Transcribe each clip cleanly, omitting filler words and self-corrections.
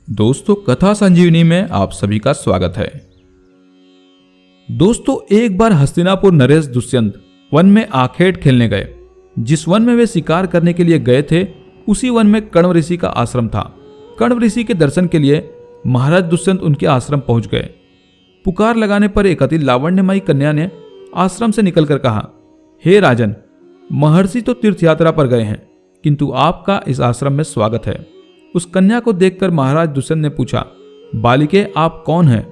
दोस्तों, कथा संजीवनी में आप सभी का स्वागत है। दोस्तों, एक बार हस्तिनापुर नरेश दुष्यंत वन में आखेट खेलने गए। जिस वन में वे शिकार करने के लिए गए थे उसी वन में कण्व ऋषि का आश्रम था। कण्व ऋषि के दर्शन के लिए महाराज दुष्यंत उनके आश्रम पहुंच गए। पुकार लगाने पर एक अति लावण्यमयी कन्या ने आश्रम से निकलकर कहा, हे राजन, महर्षि तो तीर्थ यात्रा पर गए हैं, किंतु आपका इस आश्रम में स्वागत है। उस कन्या को देखकर महाराज दुष्यंत ने पूछा, बालिके, आप कौन हैं?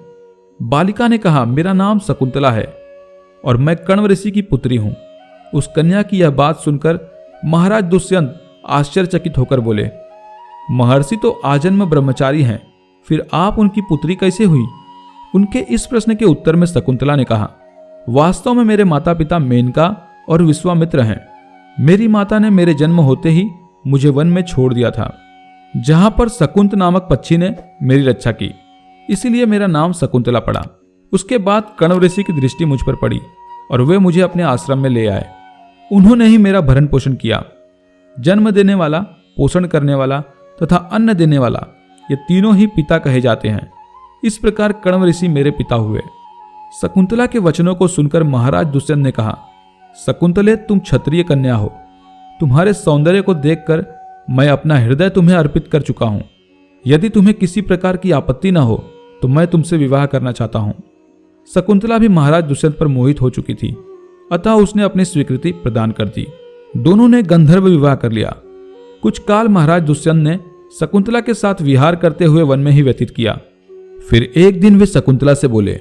बालिका ने कहा, मेरा नाम शकुंतला है और मैं कण्व ऋषि की पुत्री हूं। उस कन्या की यह बात सुनकर महाराज दुष्यंत आश्चर्यचकित होकर बोले, महर्षि तो आजन्म ब्रह्मचारी हैं, फिर आप उनकी पुत्री कैसे हुई? उनके इस प्रश्न के उत्तर में शकुंतला ने कहा, वास्तव में मेरे माता पिता मेनका और विश्वामित्र हैं। मेरी माता ने मेरे जन्म होते ही मुझे वन में छोड़ दिया था, जहां पर शकुंत नामक पक्षी ने मेरी रक्षा की, इसीलिए मेरा नाम शकुंतला पड़ा। उसके बाद कण्व ऋषि की दृष्टि मुझ पर पड़ी और वे मुझे अपने आश्रम में ले आए। उन्होंने ही मेरा भरण पोषण किया। जन्म देने वाला, पोषण करने वाला तथा अन्न देने वाला, ये तीनों ही पिता कहे जाते हैं। इस प्रकार कण्व ऋषि मेरे पिता हुए। शकुंतला के वचनों को सुनकर महाराज दुष्यंत ने कहा, शकुंतले, तुम क्षत्रिय कन्या हो। तुम्हारे सौंदर्य को देखकर मैं अपना हृदय तुम्हें अर्पित कर चुका हूं। यदि तुम्हें किसी प्रकार की आपत्ति न हो तो मैं तुमसे विवाह करना चाहता हूं। शकुंतला भी महाराज दुष्यंत पर मोहित हो चुकी थी, अतः उसने अपनी स्वीकृति प्रदान कर दी। दोनों ने गंधर्व विवाह कर लिया। कुछ काल महाराज दुष्यंत ने शकुंतला के साथ विहार करते हुए वन में ही व्यतीत किया। फिर एक दिन वे शकुंतला से बोले,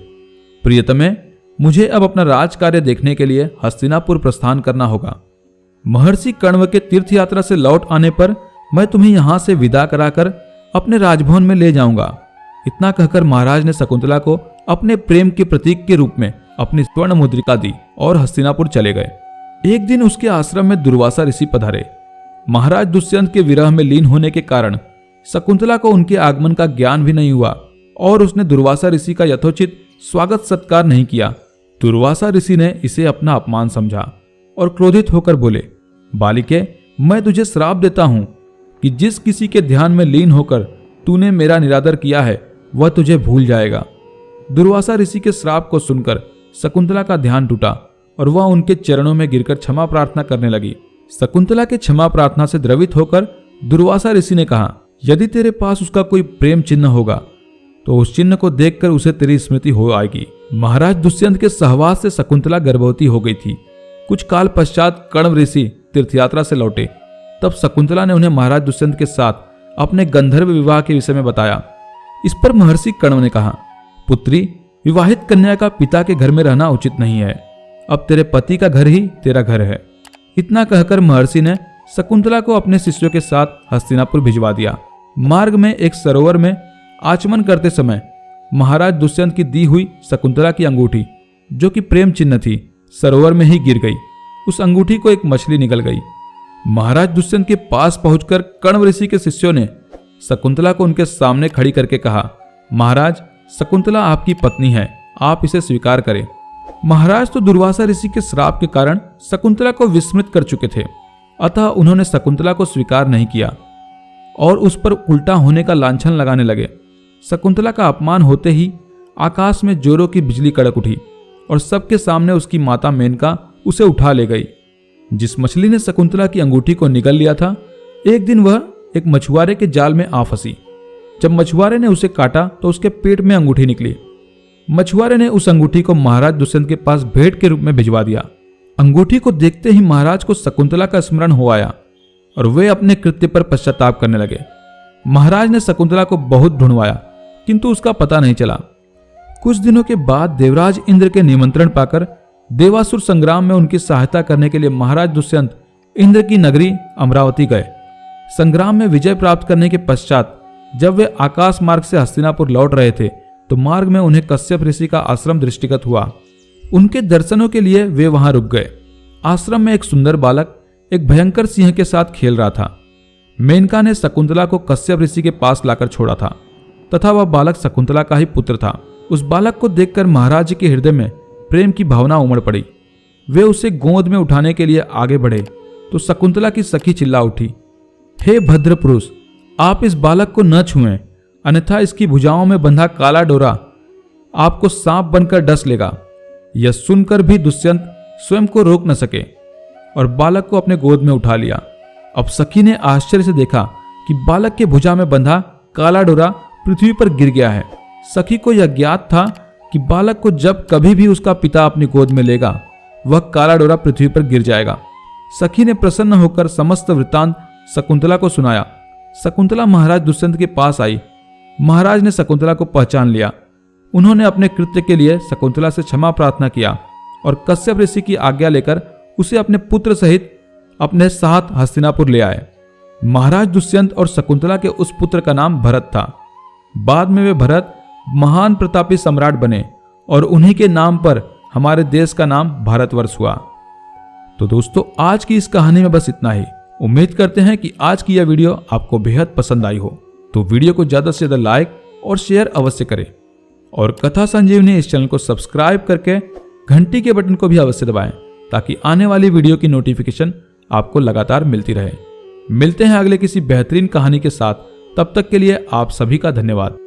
प्रियतमे, मुझे अब अपना राज कार्य देखने के लिए हस्तिनापुर प्रस्थान करना होगा। महर्षि कण्व के तीर्थ यात्रा से लौट आने पर मैं तुम्हें यहां से विदा कराकर अपने राजभवन में ले जाऊंगा। इतना कहकर महाराज ने शकुंतला को अपने प्रेम के प्रतीक के रूप में अपनी स्वर्ण मुद्रिका दी और हस्तिनापुर चले गए। एक दिन उसके आश्रम में दुर्वासा ऋषि पधारे। महाराज दुष्यंत के विरह में लीन होने के कारण शकुंतला को उनके आगमन का ज्ञान भी नहीं हुआ और उसने दुर्वासा ऋषि का यथोचित स्वागत सत्कार नहीं किया। दुर्वासा ऋषि ने इसे अपना अपमान समझा और क्रोधित होकर बोले, बालिके, मैं तुझे श्राप देता हूं कि जिस किसी के ध्यान में लीन होकर तूने मेरा निरादर किया है वह तुझे भूल जाएगा। दुर्वासा ऋषि के श्राप को सुनकर शकुंतला का ध्यान टूटा और वह उनके चरणों में गिरकर क्षमा प्रार्थना करने लगी। शकुंतला के क्षमा प्रार्थना से द्रवित होकर दुर्वासा ऋषि ने कहा, यदि तेरे पास उसका कोई प्रेम चिन्ह होगा तो उस चिन्ह को देखकर उसे तेरी स्मृति हो आएगी। महाराज दुष्यंत के सहवास से शकुंतला गर्भवती हो गई थी। कुछ काल पश्चात कण्व ऋषि तीर्थयात्रा से लौटे। तब शकुंतला ने उन्हें महाराज दुष्यंत के साथ अपने गंधर्व विवाह के विषय में बताया। इस पर महर्षि कण्व ने कहा, पुत्री, विवाहित कन्या का पिता के घर में रहना उचित नहीं है। अब तेरे पति का घर ही तेरा घर है। इतना कहकर महर्षि ने शकुंतला को अपने शिष्यों के साथ हस्तिनापुर भिजवा दिया। मार्ग में एक सरोवर में आचमन करते समय महाराज दुष्यंत की दी हुई शकुंतला की अंगूठी, जो कि प्रेम चिन्ह थी, सरोवर में ही गिर गई। उस अंगूठी को एक मछली निगल गई। महाराज दुष्यंत के पास पहुंचकर कण्व ऋषि के शिष्यों ने शकुंतला को उनके सामने खड़ी करके कहा, महाराज, शकुंतला आपकी पत्नी है, आप इसे स्वीकार करें। महाराज तो दुर्वासा ऋषि के श्राप के कारण शकुंतला को विस्मृत कर चुके थे, अतः उन्होंने शकुंतला को स्वीकार नहीं किया और उस पर उल्टा होने का लांछन लगाने लगे। शकुंतला का अपमान होते ही आकाश में जोरों की बिजली कड़क उठी और सबके सामने उसकी माता मेनका उसे उठा ले गई। जिस मछली ने शकुंतला की अंगूठी को निगल लिया था, एक दिन वह एक मछुआरे के जाल में आ फंसी। जब मछुआरे ने उसे काटा तो उसके पेट में अंगूठी निकली। मछुआरे ने उस अंगूठी को महाराज दुष्यंत के पास भेंट के रूप में भिजवा दिया। अंगूठी को देखते ही महाराज को शकुंतला का स्मरण हो आया और वे अपने कृत्य पर पश्चाताप करने लगे। महाराज ने शकुंतला को बहुत ढूंढवाया, किंतु उसका पता नहीं चला। कुछ दिनों के बाद देवराज इंद्र के निमंत्रण पाकर देवासुर संग्राम में उनकी सहायता करने के लिए महाराज दुष्यंत इंद्र की नगरी अमरावती गए। संग्राम में विजय प्राप्त करने के पश्चात जब वे आकाश मार्ग से हस्तिनापुर लौट रहे थे तो मार्ग में उन्हें कश्यप ऋषि का आश्रम दृष्टिगत हुआ। उनके दर्शनों के लिए वे वहां रुक गए। आश्रम में एक सुंदर बालक एक भयंकर सिंह के साथ खेल रहा था। मेनका ने शकुंतला को कश्यप ऋषि के पास लाकर छोड़ा था तथा वह बालक शकुंतला का ही पुत्र था। उस बालक को देखकर महाराज के हृदय में प्रेम की भावना उमड़ पड़ी। वे उसे गोद में उठाने के लिए आगे बढ़े तो शकुंतला की सखी चिल्ला उठी, हे भद्र पुरुष, आप इस बालक को न छुएं, अन्यथा इसकी भुजाओं में बंधा काला डोरा आपको सांप बनकर डस लेगा। यह सुनकर भी दुष्यंत स्वयं को रोक न सके और बालक को अपने गोद में उठा लिया। अब सखी ने आश्चर्य से देखा कि बालक के भुजा में बंधा काला डोरा पृथ्वी पर गिर गया है। सखी को यह ज्ञात था कि बालक को जब कभी भी उसका पिता अपनी गोद में लेगा वह काला डोरा पृथ्वी पर गिर जाएगा। सखी ने प्रसन्न होकर समस्त वृत्तांत शकुंतला को सुनाया। शकुंतला महाराज दुष्यंत के पास आई। महाराज ने शकुंतला को पहचान लिया। उन्होंने अपने कृत्य के लिए शकुंतला से क्षमा प्रार्थना किया और कश्यप ऋषि की आज्ञा लेकर उसे अपने पुत्र सहित अपने साथ हस्तिनापुर ले आए। महाराज दुष्यंत और शकुंतला के उस पुत्र का नाम भरत था। बाद में वे भरत महान प्रतापी सम्राट बने और उन्हीं के नाम पर हमारे देश का नाम भारतवर्ष हुआ। तो दोस्तों, आज की इस कहानी में बस इतना ही। उम्मीद करते हैं कि आज की यह वीडियो आपको बेहद पसंद आई हो। तो वीडियो को ज्यादा से ज्यादा लाइक और शेयर अवश्य करें और कथा संजीवनी इस चैनल को सब्सक्राइब करके घंटी के बटन को भी अवश्य दबाएं ताकि आने वाली वीडियो की नोटिफिकेशन आपको लगातार मिलती रहे। मिलते हैं अगले किसी बेहतरीन कहानी के साथ। तब तक के लिए आप सभी का धन्यवाद।